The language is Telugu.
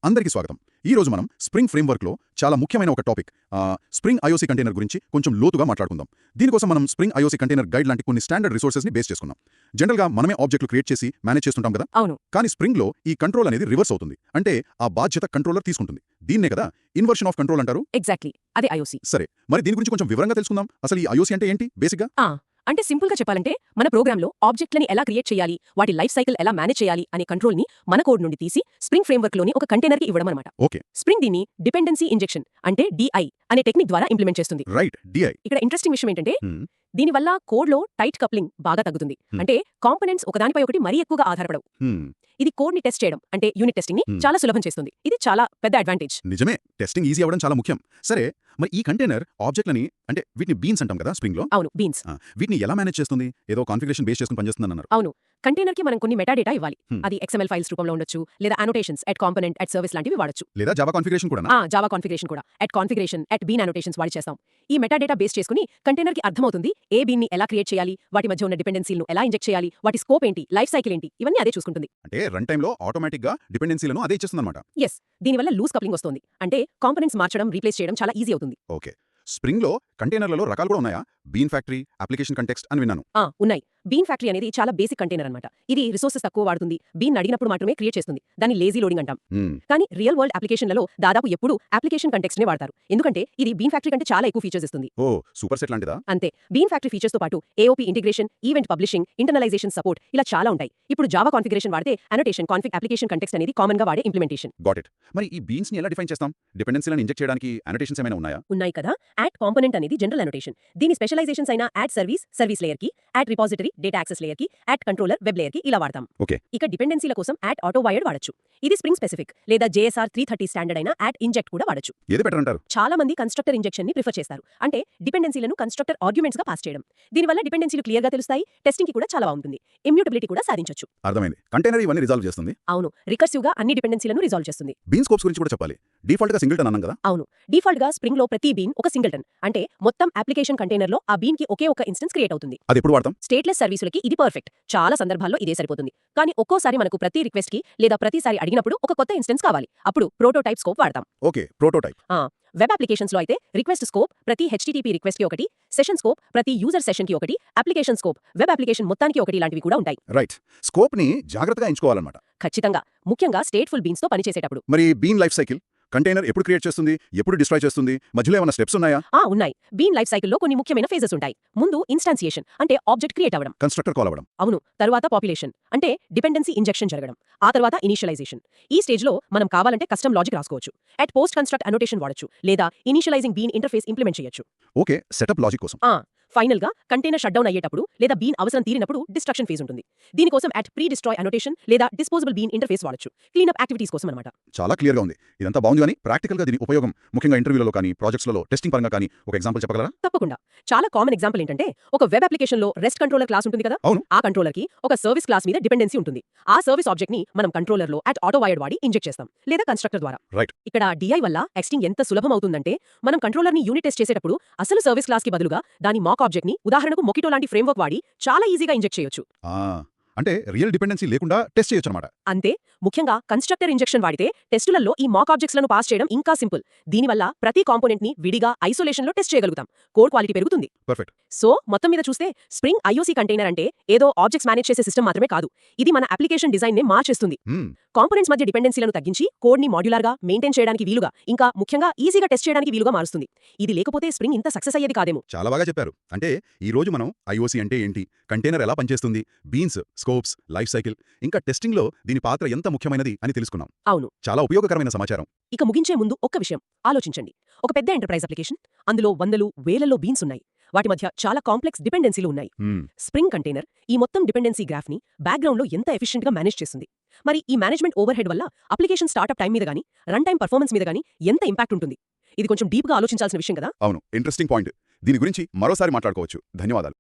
అందరికీ స్వాగతం. ఈ రోజు మనం స్ప్రింగ్ ఫ్రేమ్వర్క్లో చాలా ముఖ్యమైన ఒక టాపిక్ స్ప్రింగ్ ఐఓసీ కంటైనర్ గురించి కొంచెం లోతుగా మాట్లాడుకుందాం. దీనికోసం మనం స్ప్రింగ్ ఐఓసీ కంటైనర్ గైడ్ లాంటి కొన్ని స్టాండర్డ్ రిసోర్సెస్ని బేస్ చేసుకున్నాం. జనరల్గా మనమే ఆబ్జెక్టులు క్రియేట్ చేసి మేనేజ్ చేస్తుంటాం కదా. అవును. కానీ స్ప్రింగ్లో ఈ కంట్రోల్ అనేది రివర్స్ అవుతుంది. అంటే ఆ బాధ్యత కంట్రోలర్ తీసుకుంటుంది. దీన్నే కదా ఇన్వర్షన్ ఆఫ్ కంట్రోల్ అంటారు. ఎగ్జాక్ట్లీ, అదే ఐఓసీ. సరే, మరి దీని గురించి కొంచెం వివరంగా తెలుసుకుందాం. అసలు ఈ ఐఓసీ అంటే ఏంటి బేసిక్గా? అంటే సింపుల్ గా చెప్పాలంటే మన ప్రోగ్రాంలో ఆబ్జెక్ట్లని ఎలా క్రియేట్ చేయాలి, వాటి లైఫ్ సైకిల్ ఎలా మేనేజ్ చేయాలి అనే కంట్రోల్ ని మన కోడ్ నుండి తీసి స్ప్రింగ్ ఫ్రేమ్వర్క్ లోని ఒక కంటైనర్ కి ఇవ్వడం అనమాట. ఓకే. స్ప్రింగ్ దీన్ని డిపెండెన్సీ ఇంజెక్షన్ అంటే డిఐ అనే టెక్నిక్ ద్వారా ఇంప్లిమెంట్ చేస్తుంది. Right, DI. ఇక్కడ ఇంట్రెస్టింగ్ విషయం ఏంటంటే దీనివల్ల కోడ్ లో టైట్ కప్లింగ్ బాగా తగ్గుతుంది. అంటే కాంపోనెంట్స్ ఒకదానిపై ఒకటి మరీ ఎక్కువగా ఆధారపడవు. ఇది కోడ్ ని టెస్ట్ చేయడం అంటే యూనిట్ టెస్టింగ్ ని చాలా సులభం చేస్తుంది. ఇది చాలా పెద్ద అడ్వాంటేజ్. నిజమే, టెస్టింగ్ ఈజీ అవ్వడం చాలా ముఖ్యం. సరే, మరి ఈ కంటైనర్ ఆబ్జెక్ట్లని అంటే వీటిని బీన్స్ అంటాం కదా స్ప్రింగ్ లో. అవును, బీన్స్. వీటిని ఎలా మేనేజ్ చేస్తుంది? ఏదో కాన్ఫిగరేషన్ బేస్ చేసుకుని పనిచేస్తుంది అన్నారు. అవును, కంటైనర్ కి మనం కొన్ని మెటాడేటా ఇవ్వాలి. అది XML ఫైల్స్ రూపంలో ఉండొచ్చు, లేదా annotations at component at service లాంటివి వాడొచ్చు. లేదా జావా కాన్ఫిగరేషన్ కూడా. జావా కాన్ఫిగరేషన్ కూడా at configuration at bean annotations వాడి చేస్తాం. ఈ మెటాడేటా బేస్ చేసుకుని కంటైనర్ కి అర్థమవుతుంది ఏ బీన్ ని ఎలా క్రియేట్ చేయాలి, వాటి మధ్య ఉన్న డిపెండెన్సీలను ఎలా ఇంజెక్ట్ చేయాలి, వాటి స్కోప్ ఏంటి, లైఫ్ సైకిల్ ఏంటి, ఇవన్నీ అదే చూసుకుంటుంది. అంటే రన్ టైమ్ లో ఆటోమేటిక్ గా డిపెండెన్సీలను అదే ఇచ్చేస్తుందన్నమాట. ఎస్, దీనివల్ల లూజ్ కప్లింగ్ వస్తుంది. అంటే కాంపోనెంట్స్ మార్చడం, రీప్లేస్ చేయడం చాలా ఈజీ అవుతుంది. ఓకే. స్ప్రింగ్ లో కంటైనర్లలో రకాలు కూడా ఉన్నాయా? బీన్ ఫ్యాక్టరీ, అప్లికేషన్ కంటెక్స్ట్ అని విన్నాను. ఉన్నాయి. బీన్ ఫ్యాక్టరీ అనేది చాలా బేసిక్ కంటైనర్ అన్నమాట. ఇది రిసోర్సెస్ తక్కువ వాడుతుంది, బీన్ అడిగినప్పుడు మాత్రమే క్రియేట్ చేస్తుంది. దాన్ని లేజీ లోడింగ్ అంటాం. కానీ రియల్ వరల్డ్ అప్లికేషన్లలో దాదాపు ఎప్పుడు అప్లికేషన్ కంటెక్స్ట్ నే వాడతారు. ఎందుకంటే ఇది బీన్ ఫ్యాక్టరీ కంటే చాలా ఎక్కువ ఫీచర్స్ ఇస్తుంది. ఓ, సూపర్ సెట్ లాంటిదా? అంతే. బీన్ ఫ్యాక్టరీ ఫీచర్స్ తో పాటు AOP integration, event publishing, internalisation support ఇలా చాలా ఉంటాయి. ఇప్పుడు జావా కాన్ఫిగరేషన్ వాడితే అనోటేషన్, కాన్ఫిగ్, అప్లికేషన్ కంటెక్స్ట్ అనేది కామన్ గా వాడే ఇంప్లిమెంటేషన్. Got it. మరి ఈ బీన్స్ ని ఎలా డిఫైన్ చేస్తాం? డిపెండెన్సీలను ఇంజెక్ట్ చేయడానికి అనోటేషన్స్ ఏమైనా ఉన్నాయా? ఉన్నాయి కదా. యాడ్ కాంపోనెంట్ అనేది జనరల్ అనోటేషన్. దీని స్పెషలైజేషన్స్ అయిన యాడ్ సర్వీస్, సర్వీస్ లేయర్ కి, add repository, data access layer కి, యాడ్ కంట్రోలర్, వెబ్ లేయర్ కి ఇలా వాడతాం. ఓకే. ఇక డిపెండెన్సీల కోసం యాడ్ ఆటో వైర్డ్ వాడొచ్చు. ఇది స్ప్రింగ్ స్పెసిఫిక్ లేదా JSR 330 స్టాండర్డ్ అయిన యాడ్ ఇంజెక్ట్ కూడా వాడొచ్చు. ఏది బెటర్ అంటారు? చాలా మంది కన్స్ట్రక్టర్ ఇంజెక్షన్ ని ప్రిఫర్ చేస్తారు. అంటే డిపెండెన్సీలను కన్స్ట్రక్టర్ ఆర్గ్యుమెంట్స్ గా పాస్ చేయడం. దీనివల్ల డిపెండెన్సీలు క్లియర్ గా తెలుస్తాయి, టెస్టింగ్ కి కూడా చాలా బాగుంటుంది, ఇమ్యూటబిలిటీ కూడా సాధించొచ్చు. అర్థమైంది. కంటైనర్ ఇవన్నీ రిజాల్వ్ చేస్తుంది. అవును, రికర్సివ్ గా అన్ని డిపెండెన్సీలను రిజాల్వ్ చేస్తుంది. బీన్ స్కోప్స్ గురించి కూడా చెప్పాలి. డిఫాల్ట్ గా సింగిల్టన్ అన్నాం కదా. అవును, డిఫాల్ట్ గా స్ప్రింగ్ లో ప్రతి బీన్ ఒక సింగిల్టన్. అంటే మొత్తం అప్లికేషన్ కంటైనర్ లో ఆ బీన్ కి ఒకే ఒక ఇన్స్టెన్స్ క్రియేట్ అవుతుంది. అది ఎప్పుడు వాడతాం? స్టేట్లెస్ సర్వీసులకి ఇది పర్ఫెక్ట్. చాలా సందర్భాల్లో ఇదే సరిపోతుంది. కానీ ఒక్కోసారి మనకు ప్రతి రిక్వెస్ట్ కి లేదా ప్రతిసారి అడిగినప్పుడు ఒక కొత్త ఇన్స్టెన్స్ కావాలి. అప్పుడు ప్రోటోటైప్ స్కోప్ వాడతాం. Okay, prototype. వెబ్ అప్లికేషన్స్ లో అయితే రిక్వెస్ట్ స్కోప్ ప్రతి HTTP రిక్వెస్ట్ కి ఒకటి, సెషన్ స్కోప్ ప్రతి యూజర్ సెషన్ కి ఒకటి, అప్లికేషన్ స్కోప్ వెబ్ అప్లికేషన్ మొత్తానికి ఒకటి లాంటివి కూడా ఉంటాయి. రైట్. స్కోప్ ని జాగ్రత్తగా ఎంచుకోవాలన్నమాట. ఖచ్చితంగా, ముఖ్యంగా స్టేట్ఫుల్ బీన్స్ తో పనిచేసేటప్పుడు. మరి బీన్ లైఫ్ సైకిల్ కంటైనర్ ఎప్పుడు క్రియేట్ చేస్తుంది, ఎప్పుడు డిస్ట్రాయ్ చేస్తుంది, మధ్యలో ఏమైనా స్టెప్స్ ఉన్నాయా? ఉన్నాయి. బీన్ లైఫ్ సైకిల్ లో కొన్ని ముఖ్యమైన ఫేజెస్ ఉంటాయి. ముందు ఇన్స్టాన్సియేషన్ అంటే ఆబ్జెక్ట్ క్రియేట్ అవ్వడం, కన్స్ట్రక్టర్ కాల్ అవ్వడం. అవును. తర్వాత పాపులేషన్ అంటే డిపెండెన్సీ ఇంజెక్షన్ జరగడం. ఆ తర్వాత ఇనిషియలైజేషన్. ఈ స్టేజ్ లో మనం కావాలంటే కస్టమ్ లాజిక్ రాసుకోవచ్చు. అట్ పోస్ట్ కన్స్ట్రక్ట్ అనోటేషన్ వాడొచ్చు, లేదా ఇనిషియలైజింగ్ బీన్ ఇంటర్ఫేస్ ఇంప్లిమెంట్ చేయొచ్చు. ఓకే, సెటప్ లాజిక్ కోసం. ఫైనల్ గా కంటైనర్ షట్ డౌన్ అయ్యేటప్పుడు లేదా బీన్ అవసరం తీరినప్పుడు డిస్ట్రక్షన్ ఫేజ్ ఉంటుంది. దీనికోసం అట్ ప్రీ డిస్ట్రాయ్ అనోటేషన్ లేదా డిస్పోజబుల్ బీన్ ఇంటర్ఫేస్ వాడొచ్చు, క్లీనప్ యాక్టివిటీస్ కోసం అన్నమాట. చాలా క్లియర్ గా ఉంది. ఇదంతా బాగుంది, కానీ ప్రాక్టికల్ గా దీని ఉపయోగం ముఖ్యంగా ఇంటర్వ్యూలలో కానీ ప్రాజెక్ట్స్లలో టెస్టింగ్ పరంగా కానీ ఒక ఎగ్జాంపుల్ చెప్పగలరా? తప్పకుండా. చాలా కామన్ ఎగ్జాంపుల్ ఏంటంటే ఒక వెబ్ అప్లికేషన్ లో రెస్ట్ కంట్రోలర్ క్లాస్ ఉంటుంది కదా. అవును. ఆ కంట్రోలర్ కి ఒక సర్వీస్ క్లాస్ మీద డిపెండెన్సీ ఉంటుంది. ఆ సర్వీస్ ఆబ్జెక్ట్ ని మనం కంట్రోలర్ లో అట్ ఆటో వైర్డ్ వాడి ఇంజెక్ట్ చేస్తాం, లేదా కన్స్ట్రక్టర్ ద్వారా. రైట్. ఇక్కడ DI వల్ల ఎక్స్టింగ్ ఎంత సులభం అవుతుందంటే మనం కంట్రోలర్ ని యూనిట్ టెస్ట్ చేసేటప్పుడు అసలు సర్వీస్ క్లాస్ కి బదులుగా దాని మాక్ ఆబ్జెక్ట్ ని ఉదాహరణకు మొకిటో లాంటి ఫ్రేమ్వర్క్ వాడి చాలా ఈజీగా ఇంజెక్ట్ చేయొచ్చు. అంటే రియల్ డిపెండెన్సీ లేకుండా టెస్ట్ చేయొచ్చు అన్నమాట. అంతే. ముఖ్యంగా కన్స్ట్రక్టర్ ఇంజెక్షన్ వాడితే టెస్టులలో ఈ మాక్ ఆబ్జెక్ట్స్ లను పాస్ చేయడం ఇంకా సింపుల్. దీనివల్ల ప్రతి కాంపోనెంట్ ని విడిగా ఐసోలేషన్ లో టెస్ట్ చేయగలుగుతాం. కోడ్ క్వాలిటీ పెరుగుతుంది. పర్ఫెక్ట్. సో మొత్తం మీద చూస్తే స్ప్రింగ్ IOC కంటైనర్ అంటే ఏదో ఆబ్జెక్ట్స్ మేనేజ్ చేసే సిస్టమ్ మాత్రమే కాదు, ఇది మన అప్లికేషన్ డిజైన్ నే మార్చేస్తుంది. కాంపోనెంట్స్ మధ్య డిపెండెన్సీలను తగ్గించి కోడ్ ని మాడ్యులర్ గా మెయింటైన్ చేయడానికి వీలుగా, ఇంకా ముఖ్యంగా ఈజీగా టెస్ట్ చేయడానికి వీలుగా మారుస్తుంది. ఇది లేకపోతే స్ప్రింగ్ ఇంత సక్సెస్ అయ్యేది కాదేమో. చాలా బాగా చెప్పారు. అంటే ఈ రోజు మనం IOC అంటే ఏంటి, కంటైనర్ ఎలా పనిచేస్తుంది, బీన్స్, స్కోప్స్, లైఫ్ సైకిల్, ఇంకా టెస్టింగ్ లో దీని పాత్ర ఎంత ముఖ్యమైనది అని తెలుసుకున్నాం. అవును, చాలా ఉపయోగకరమైన సమాచారం. ఇక ముగించే ముందు ఒక్క విషయం ఆలోచించండి. ఒక పెద్ద ఎంటర్ప్రైజ్ అప్లికేషన్, అందులో వందలు వేలల్లో బీన్స్ ఉన్నాయి. వాటి మధ్య చాలా కాంప్లెక్స్ డిపెండెన్సీలు ఉన్నాయి. స్ప్రింగ్ కంటైనర్ ఈ మొత్తం డిపెండెన్సీ గ్రాఫ్ ని బ్యాక్గ్రౌండ్ లో ఎంత ఎఫిషియెంట్ గా మేనేజ్ చేస్తుంది. మరి ఈ మేనేజ్మెంట్ ఓవర్ హెడ్ వల్ల అప్లికేషన్ స్టార్ట్అప్ టైం మీద గానీ, రన్ టైం పర్ఫార్మెన్స్ మీద గానీ ఎంత ఇంపాక్ట్ ఉంటుంది? ఇది కొంచెం డీప్ గా ఆలోచించాల్సిన విషయం కదా. అవును, ఇంట్రెస్టింగ్ పాయింట్. దీని గురించి మరోసారి మాట్లాడుకోవచ్చు. ధన్యవాదాలు.